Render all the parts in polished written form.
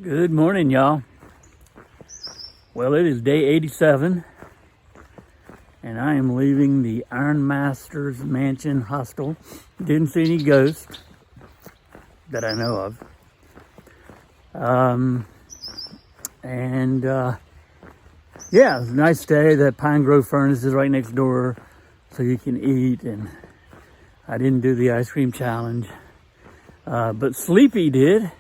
Good morning, y'all. Well, it is day 87, and I am leaving the Ironmaster's Mansion Hostel. Didn't see any ghosts that I know of. Yeah, it was a nice day. That Pine Grove Furnace is right next door, so you can eat. And I didn't do the ice cream challenge, but Sleepy did.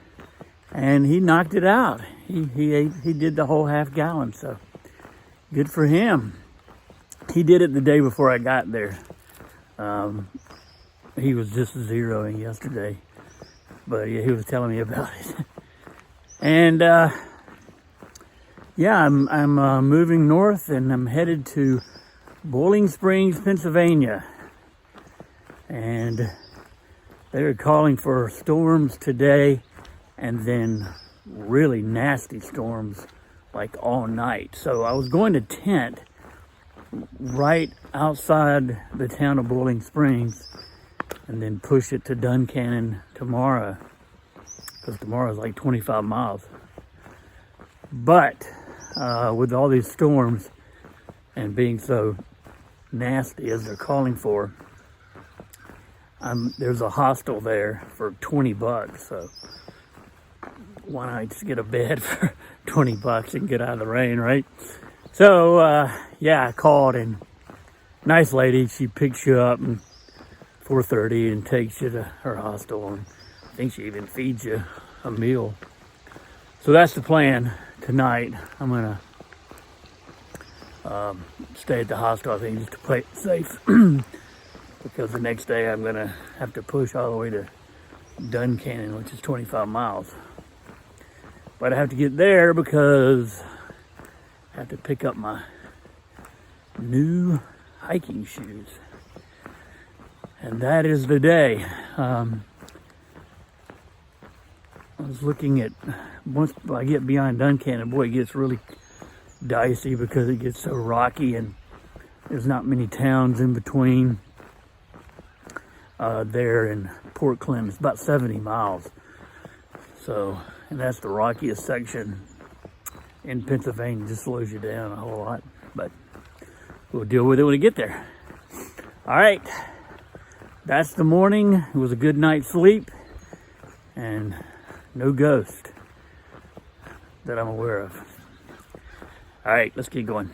And he knocked it out. He did the whole half gallon, so good for him. He did it the day before I got there. He was just zeroing yesterday, but yeah, he was telling me about it. And yeah, I'm moving north, and I'm headed to Boiling Springs, Pennsylvania. And they're calling for storms today, and then really nasty storms like all night. So I was going to tent right outside the town of Boiling Springs and then push it to Duncannon tomorrow, because tomorrow is like 25 miles. But with all these storms and being so nasty as they're calling for, there's a hostel there for $20, so why not just get a bed for $20 and get out of the rain, right? So, yeah, I called, and nice lady, she picks you up at 4:30 and takes you to her hostel, and I think she even feeds you a meal. So that's the plan tonight. I'm gonna stay at the hostel, I think, just to play it safe, because the next day I'm gonna have to push all the way to Duncannon, which is 25 miles. But I have to get there because I have to pick up my new hiking shoes. And that is the day. I was looking at, once I get beyond Duncannon, boy, it gets really dicey because it gets so rocky and there's not many towns in between there and Port Clinton. It's about 70 miles. So, and that's the rockiest section in Pennsylvania. Just slows you down a whole lot, but we'll deal with it when we get there. All right, that's the morning. It was a good night's sleep and no ghost that I'm aware of. All right, let's keep going.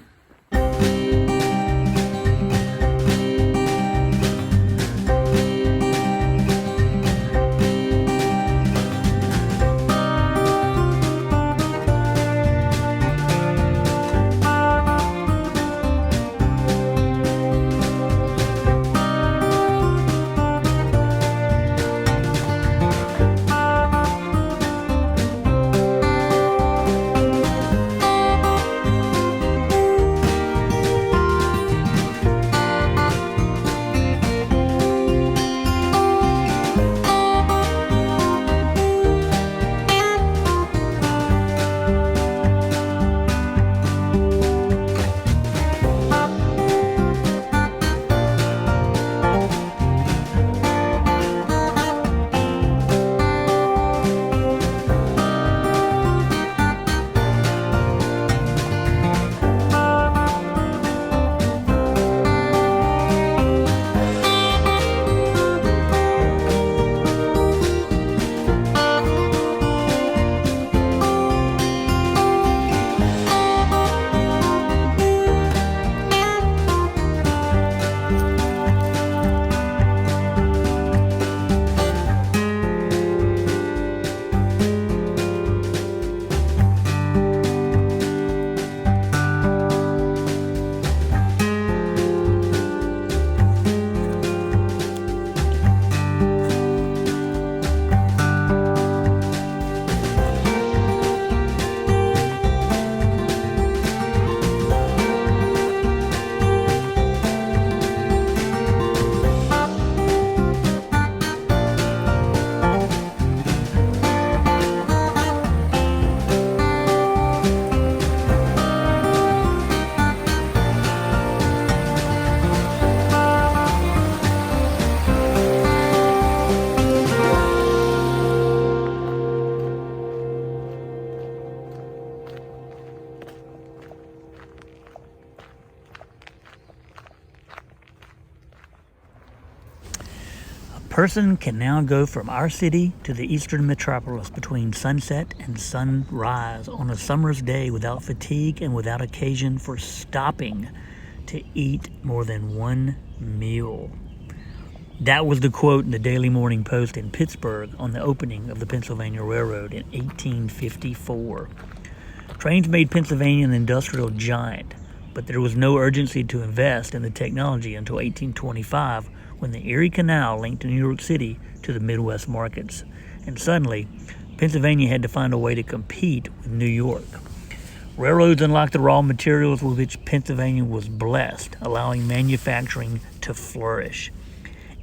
person can now go from our city to the eastern metropolis between sunset and sunrise on a summer's day without fatigue and without occasion for stopping to eat more than one meal. That was the quote in the Daily Morning Post in Pittsburgh on the opening of the Pennsylvania Railroad in 1854. Trains made Pennsylvania an industrial giant, but there was no urgency to invest in the technology until 1825, when the Erie Canal linked New York City to the Midwest markets. And suddenly, Pennsylvania had to find a way to compete with New York. Railroads unlocked the raw materials with which Pennsylvania was blessed, allowing manufacturing to flourish.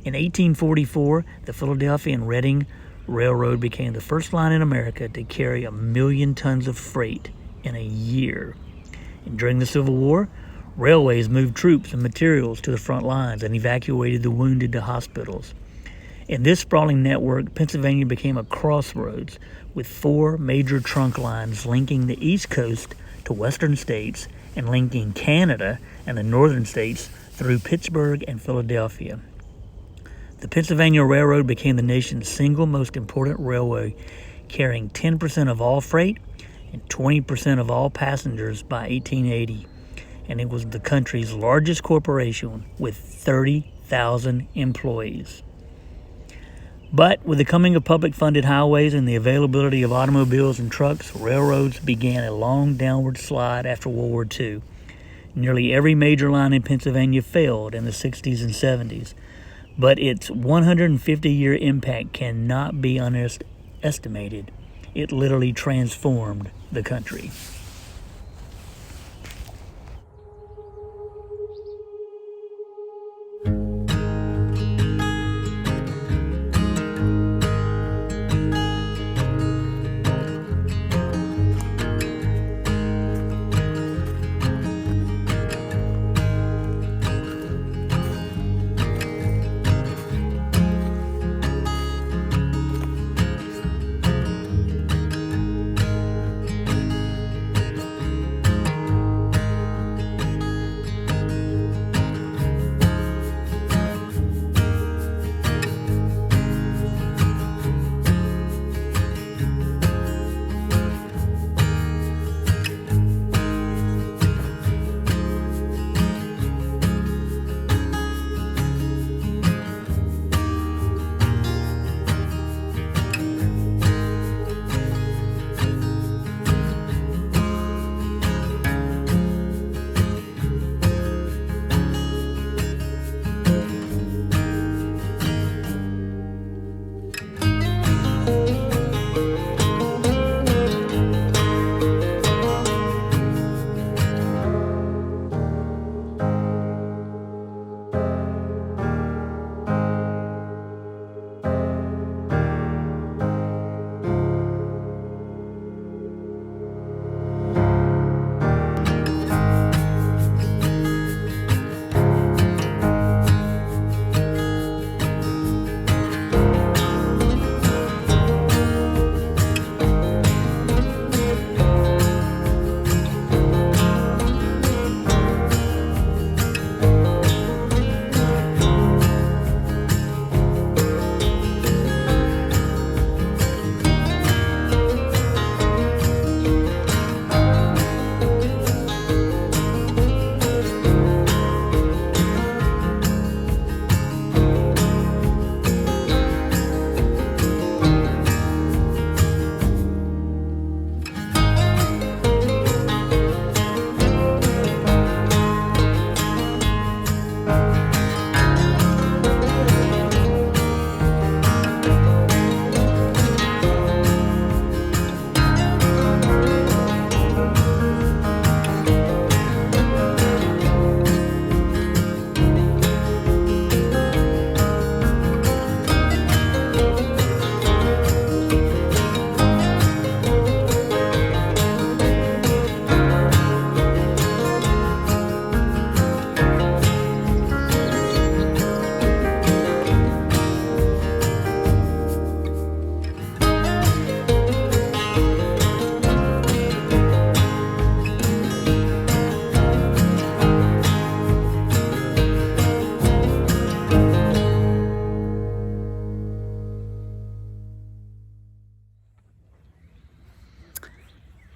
In 1844, the Philadelphia and Reading Railroad became the first line in America to carry 1 million tons of freight in a year. And during the Civil War, railways moved troops and materials to the front lines and evacuated the wounded to hospitals. In this sprawling network, Pennsylvania became a crossroads with 4 major trunk lines linking the East Coast to western states and linking Canada and the northern states through Pittsburgh and Philadelphia. The Pennsylvania Railroad became the nation's single most important railway, carrying 10% of all freight and 20% of all passengers by 1880. And it was the country's largest corporation with 30,000 employees. But with the coming of public-funded highways and the availability of automobiles and trucks, railroads began a long downward slide after World War II. Nearly every major line in Pennsylvania failed in the 60s and 70s, but its 150-year impact cannot be underestimated. It literally transformed the country.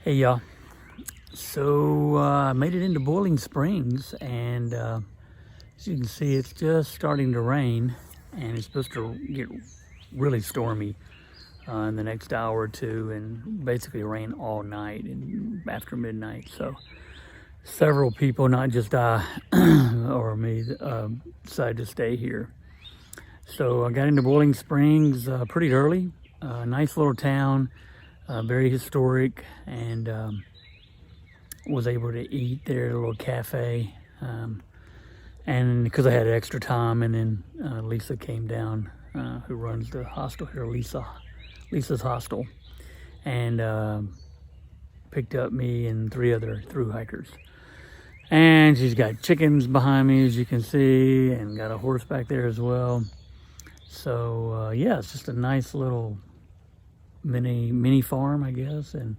Hey y'all, so I made it into Boiling Springs, and as you can see, it's just starting to rain, and it's supposed to get really stormy in the next hour or two, and basically rain all night and after midnight. So several people, not just I or me, decided to stay here. So I got into Boiling Springs pretty early. Nice little town. Very historic, and was able to eat there at a little cafe, and because I had extra time, and then Lisa came down, who runs the hostel here, Lisa's hostel, and picked up me and 3 other thru hikers. And she's got chickens behind me, as you can see, and got a horse back there as well. So yeah, it's just a nice little mini farm, I guess, and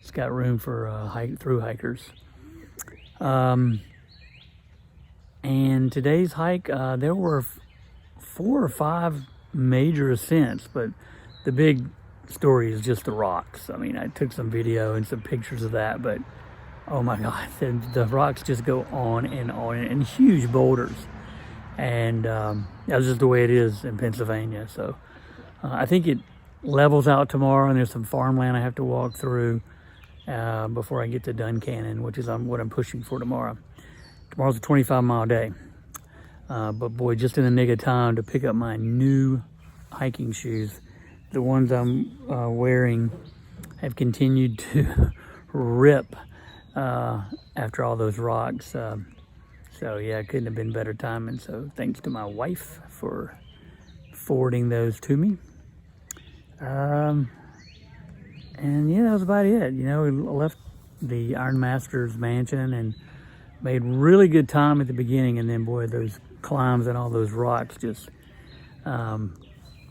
it's got room for thru hikers. And today's hike, there were 4 or 5 major ascents, but the big story is just the rocks. I mean, I took some video and some pictures of that, but oh my God, the rocks just go on, and huge boulders. And that's just the way it is in Pennsylvania. So I think it levels out tomorrow, and there's some farmland I have to walk through before I get to Duncannon, which is what I'm pushing for tomorrow. Tomorrow's a 25-mile day. But boy, just in the nick of time to pick up my new hiking shoes. The ones I'm wearing have continued to rip after all those rocks. So yeah, it couldn't have been better timing. So thanks to my wife for forwarding those to me. And yeah, that was about it. You know, we left the Iron Master's mansion and made really good time at the beginning, and then boy, those climbs and all those rocks just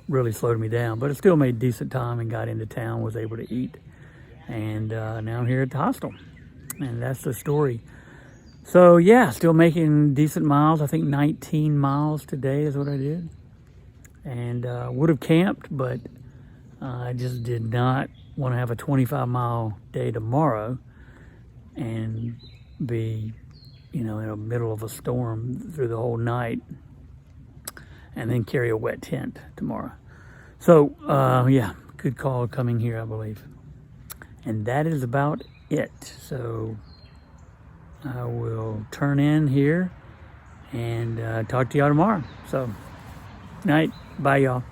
really slowed me down. But it still made decent time and got into town, was able to eat, and now I'm here at the hostel, and that's the story. So yeah, still making decent miles. I think 19 miles today is what I did, and would have camped, but I just did not want to have a 25-mile day tomorrow and be, you know, in the middle of a storm through the whole night, and then carry a wet tent tomorrow. So yeah, good call coming here, I believe. And that is about it. So I will turn in here and talk to y'all tomorrow. So night, bye y'all.